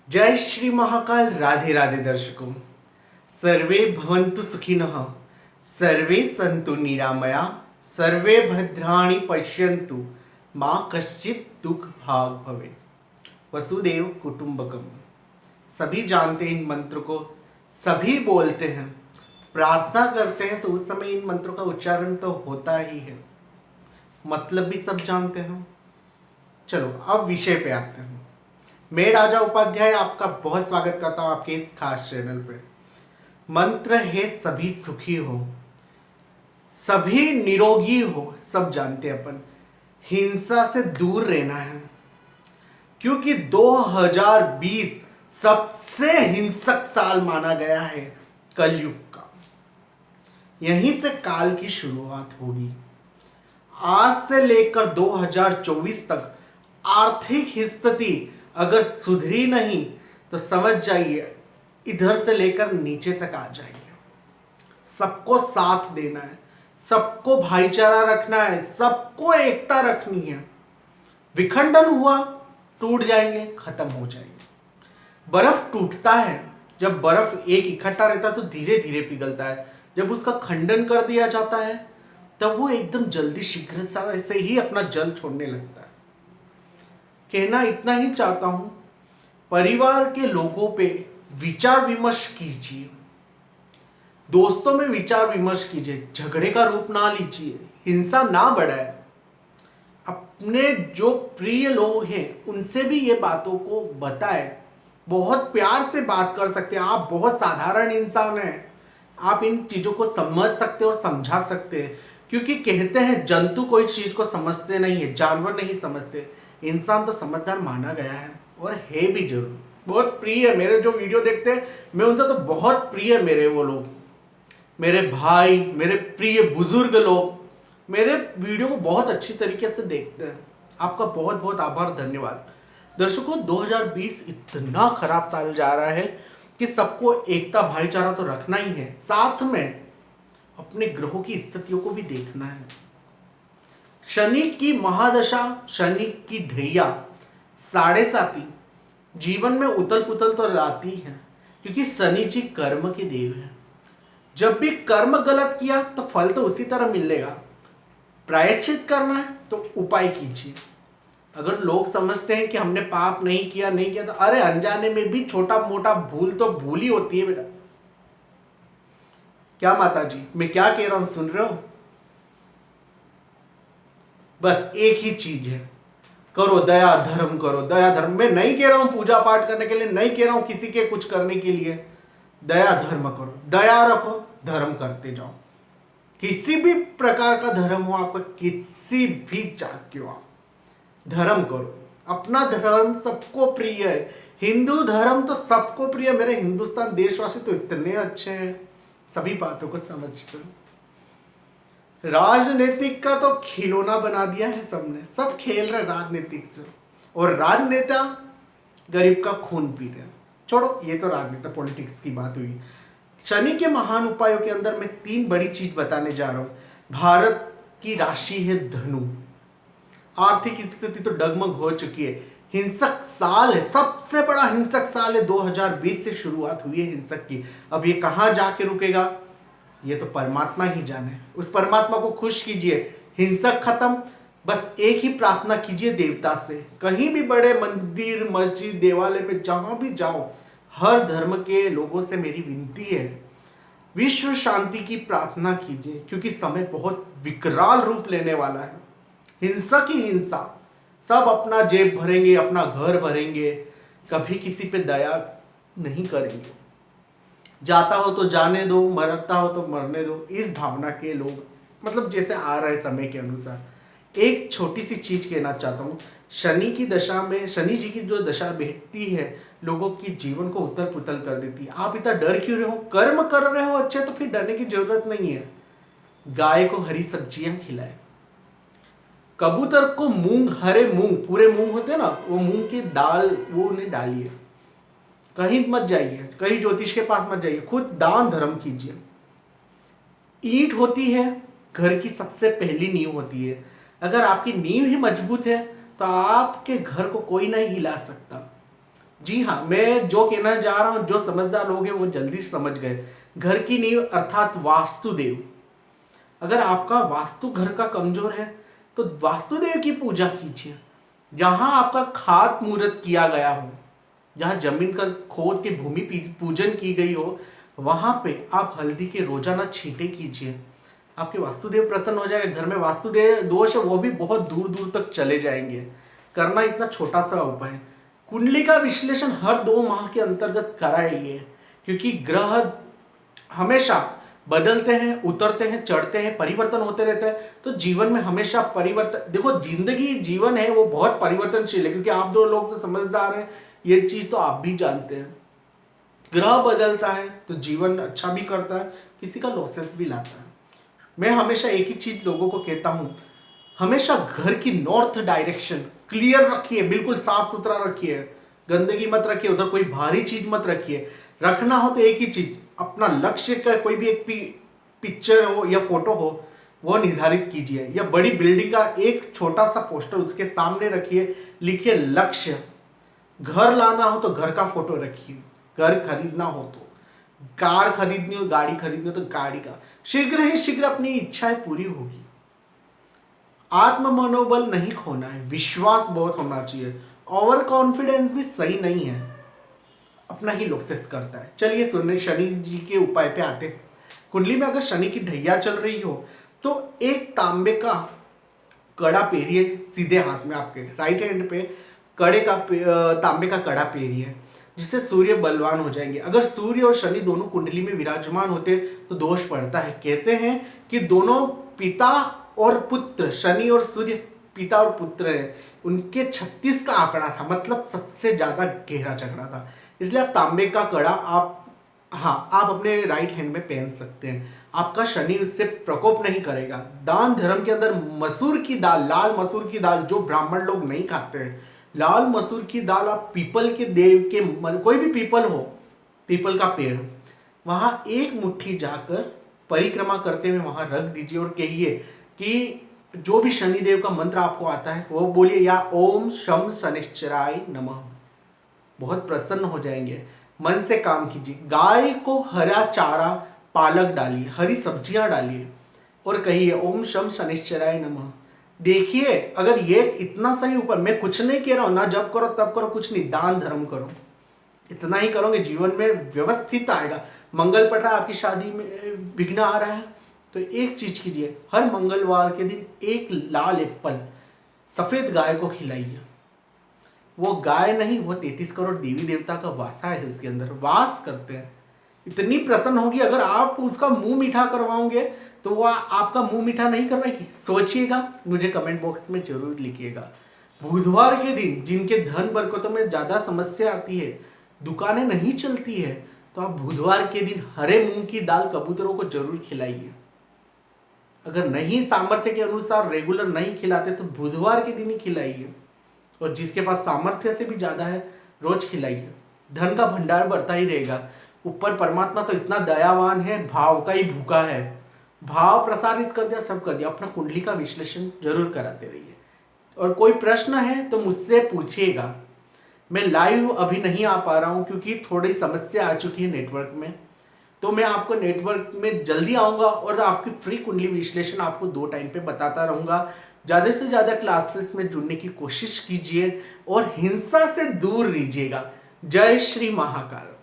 जय श्री महाकाल। राधे राधे दर्शकों। सर्वे भवन्तु सुखिनः, सर्वे सन्तु निरामया, सर्वे भद्राणि पश्यन्तु, माँ कश्चित् दुख भाग भवेत्। वसुदेव कुटुम्बकम। सभी जानते हैं इन मंत्र को, सभी बोलते हैं, प्रार्थना करते हैं तो उस समय इन मंत्रों का उच्चारण तो होता ही है, मतलब भी सब जानते हैं। चलो अब विषय पे आते हैं। मैं राजा उपाध्याय आपका बहुत स्वागत करता हूँ आपके इस खास चैनल पे। मंत्र है सभी सुखी हो, सभी निरोगी हो। सब जानते हैं अपन, हिंसा से दूर रहना है, क्योंकि 2020 सबसे हिंसक साल माना गया है कलयुग का। यहीं से काल की शुरुआत होगी। आज से लेकर 2024 तक आर्थिक स्थिति अगर सुधरी नहीं तो समझ जाइए इधर से लेकर नीचे तक आ जाएंगे। सबको साथ देना है, सबको भाईचारा रखना है, सबको एकता रखनी है। विखंडन हुआ, टूट जाएंगे, खत्म हो जाएंगे। बर्फ टूटता है, जब बर्फ एक इकट्ठा रहता है तो धीरे धीरे पिघलता है। जब उसका खंडन कर दिया जाता है तब वो एकदम जल्दी शीघ्र से ही अपना जल छोड़ने लगता है। कहना इतना ही चाहता हूं, परिवार के लोगों पे विचार विमर्श कीजिए, दोस्तों में विचार विमर्श कीजिए, झगड़े का रूप ना लीजिए, हिंसा ना बढ़ाए। अपने जो प्रिय लोग हैं उनसे भी ये बातों को बताएं। बहुत प्यार से बात कर सकते हैं, आप बहुत साधारण इंसान हैं, आप इन चीज़ों को समझ सकते हैं और समझा सकते हैं। क्योंकि कहते हैं जंतु कोई चीज़ को समझते नहीं है, जानवर नहीं समझते, इंसान तो समझदार माना गया है और है भी जरूर। बहुत प्रिय है मेरे जो वीडियो देखते हैं, मैं उनसे तो बहुत प्रिय, मेरे वो लोग, मेरे भाई, मेरे प्रिय बुजुर्ग लोग मेरे वीडियो को बहुत अच्छी तरीके से देखते हैं। आपका बहुत बहुत आभार, धन्यवाद। दर्शकों, 2020 इतना खराब साल जा रहा है कि सबको एकता भाईचारा तो रखना ही है, साथ में अपने ग्रहों की स्थितियों को भी देखना है। शनि की महादशा, शनि की ढैया, साढ़े साती जीवन में उथल पुथल तो लाती है, क्योंकि शनि जी कर्म के देव है। जब भी कर्म गलत किया तो फल तो उसी तरह मिलेगा। प्रायश्चित करना है तो उपाय कीजिए। अगर लोग समझते हैं कि हमने पाप नहीं किया तो अरे अनजाने में भी छोटा मोटा भूल तो भूल ही होती है बेटा। क्या माता जी, मैं क्या कह रहा हूं, सुन रहे हो? बस एक ही चीज है, करो दया धर्म, करो दया धर्म। मैं नहीं कह रहा हूं पूजा पाठ करने के लिए, नहीं कह रहा हूं किसी के कुछ करने के लिए। दया धर्म करो, दया रखो, धर्म करते जाओ। किसी भी प्रकार का धर्म हो आपका, किसी भी जात के हो आप, धर्म करो। अपना धर्म सबको प्रिय है, हिंदू धर्म तो सबको प्रिय। मेरे हिंदुस्तान देशवासी तो इतने अच्छे हैं, सभी बातों को समझते हैं। राजनीतिक का तो खिलौना बना दिया है सबने, सब खेल रहे राजनीतिक से, और राजनेता गरीब का खून पी रहे हैं। छोड़ो, ये तो राजनेता पॉलिटिक्स की बात हुई। शनि के महान उपायों के अंदर मैं 3 बड़ी चीज बताने जा रहा हूं। भारत की राशि है धनु, आर्थिक स्थिति तो डगमग हो चुकी है, हिंसक साल है, सबसे बड़ा हिंसक साल है। 2020 से शुरुआत हुई है हिंसक की। अब ये कहां जाके रुकेगा ये तो परमात्मा ही जाने। उस परमात्मा को खुश कीजिए, हिंसक खत्म। बस एक ही प्रार्थना कीजिए देवता से, कहीं भी बड़े मंदिर मस्जिद देवालय में जहां भी जाओ, हर धर्म के लोगों से मेरी विनती है, विश्व शांति की प्रार्थना कीजिए, क्योंकि समय बहुत विकराल रूप लेने वाला है। हिंसा की हिंसा, सब अपना जेब भरेंगे, अपना घर भरेंगे, कभी किसी पे दया नहीं करेंगे। जाता हो तो जाने दो, मरता हो तो मरने दो, इस भावना के लोग, मतलब जैसे आ रहे समय के अनुसार। एक छोटी सी चीज कहना चाहता हूँ, शनि की दशा में, शनि जी की जो दशा बैठती है लोगों की जीवन को उथल पुथल कर देती है। आप इतना डर क्यों रहे हो? कर्म कर रहे हो अच्छे तो फिर डरने की जरूरत नहीं है। गाय को हरी सब्जियां खिलाए, कबूतर को मूंग, हरे मूंग, पूरे मूंग होते हैं ना, वो मूंग की दाल वो उन्हें डालिए। कहीं मत जाइए, कहीं ज्योतिष के पास मत जाइए, खुद दान धर्म कीजिए। ईंट होती है घर की सबसे पहली नींव होती है। अगर आपकी नींव ही मजबूत है तो आपके घर को कोई नहीं हिला सकता। जी हाँ, मैं जो कहना जा रहा हूँ, जो समझदार लोग हैं वो जल्दी समझ गए। घर की नींव अर्थात वास्तुदेव। अगर आपका वास्तु घर का कमजोर है तो वास्तुदेव की पूजा कीजिए। जहां आपका खात मुहूर्त किया गया हो, जहां जमीन का खोद के भूमि पूजन की गई हो, वहां पे आप हल्दी के रोजाना छींटे कीजिए। आपके वास्तुदेव प्रसन्न हो जाएगा। घर में वास्तुदेव दोष है वो भी बहुत दूर दूर तक चले जाएंगे। करना इतना छोटा सा उपाय है। कुंडली का विश्लेषण हर 2 माह के अंतर्गत कराइए, क्योंकि ग्रह हमेशा बदलते हैं, उतरते हैं, चढ़ते हैं, परिवर्तन होते रहते हैं। तो जीवन में हमेशा परिवर्तन, देखो जिंदगी जीवन है वो बहुत परिवर्तनशील है, क्योंकि आप 2 लोग तो समझदार हैं, ये चीज तो आप भी जानते हैं। ग्रह बदलता है तो जीवन अच्छा भी करता है, किसी का लॉसेस भी लाता है। मैं हमेशा एक ही चीज लोगों को कहता हूं, हमेशा घर की नॉर्थ डायरेक्शन क्लियर रखिए, बिल्कुल साफ सुथरा रखिए, गंदगी मत रखिए, उधर कोई भारी चीज मत रखिए। रखना हो तो एक ही चीज, अपना लक्ष्य का कोई भी एक पिक्चर हो या फोटो हो वो निर्धारित कीजिए, या बड़ी बिल्डिंग का एक छोटा सा पोस्टर उसके सामने रखिए, लिखिए लक्ष्य। घर लाना हो तो घर का फोटो रखिए, घर खरीदना हो तो, कार खरीदनी हो, गाड़ी खरीदनी हो तो गाड़ी का। शीघ्र ही शीघ्र अपनी इच्छाएं पूरी होगी। आत्म मनोबल नहीं खोना है, विश्वास बहुत होना चाहिए। ओवर कॉन्फिडेंस भी सही नहीं है, अपना ही लॉसेस करता है। चलिए सुनने शनि जी के उपाय पे आते हैं। कुंडली में अगर शनि की ढैया चल रही हो तो एक तांबे का कड़ा पेरिए सीधे हाथ में, आपके राइट हैंड पे तांबे का कड़ा पेरिए, जिससे सूर्य बलवान हो जाएंगे। अगर सूर्य और शनि दोनों कुंडली में विराजमान होते तो दोष पड़ता है। कहते हैं कि दोनों पिता और पुत्र, शनि और सूर्य पिता और पुत्र हैं, उनके 36 का आंकड़ा था, मतलब सबसे ज्यादा गहरा झगड़ा था। इसलिए आप तांबे का कड़ा आप अपने राइट हैंड में पहन सकते हैं। आपका शनि उससे प्रकोप नहीं करेगा। दान धर्म के अंदर मसूर की दाल, लाल मसूर की दाल, जो ब्राह्मण लोग नहीं खाते हैं, लाल मसूर की दाल आप पीपल के देव के कोई भी पीपल हो, पीपल का पेड़, वहां एक मुट्ठी जाकर परिक्रमा करते हुए वहां रख दीजिए और कहिए कि जो भी शनिदेव का मंत्र आपको आता है वो बोलिए, या ओम शम शनिश्चराय नमः। बहुत प्रसन्न हो जाएंगे। मन से काम कीजिए। गाय को हरा चारा, पालक डालिए, हरी सब्जियां डालिए और कहिए ओम शम शनिश्चराय नमः। देखिए, अगर ये इतना सही ऊपर, मैं कुछ नहीं कह रहा हूं, ना जब करो तब करो, कुछ नहीं, दान धर्म करो, इतना ही करोगे जीवन में व्यवस्थित आएगा। मंगल पट रहा है, आपकी शादी में विघ्न आ रहा है, तो एक चीज कीजिए, हर मंगलवार के दिन एक लाल एप्पल सफेद गाय को खिलाइए। वो गाय नहीं, वो 33 करोड़ देवी देवता का वासा है, उसके अंदर वास करते हैं। इतनी प्रसन्न होगी। अगर आप उसका मुंह मीठा करवाओगे तो वो आपका मुंह मीठा नहीं करवाएगी। सोचिएगा, मुझे कमेंट बॉक्स में जरूर लिखिएगा। बुधवार के दिन जिनके धन बरकतों में ज्यादा समस्या आती है, दुकानें नहीं चलती है, तो आप बुधवार के दिन हरे मूंग की दाल कबूतरों को जरूर खिलाइए। अगर नहीं सामर्थ्य के अनुसार रेगुलर नहीं खिलाते तो बुधवार के दिन ही खिलाइए, और जिसके पास सामर्थ्य से भी ज्यादा है रोज खिलाइए। धन का भंडार बढ़ता ही रहेगा। ऊपर परमात्मा तो इतना दयावान है, भाव का ही भूखा है, भाव प्रसारित कर दिया, सब कर दिया। अपना कुंडली का विश्लेषण जरूर कराते रहिए। और कोई प्रश्न है तो मुझसे पूछिएगा। मैं लाइव अभी नहीं आ पा रहा हूँ क्योंकि थोड़ी समस्या आ चुकी है नेटवर्क में, तो मैं आपको नेटवर्क में जल्दी आऊँगा और आपकी फ्री कुंडली विश्लेषण आपको 2 टाइम पे बताता रहूँगा। ज़्यादा से ज़्यादा क्लासेस में जुड़ने की कोशिश कीजिए और हिंसा से दूर रहिएगा। जय श्री महाकाल।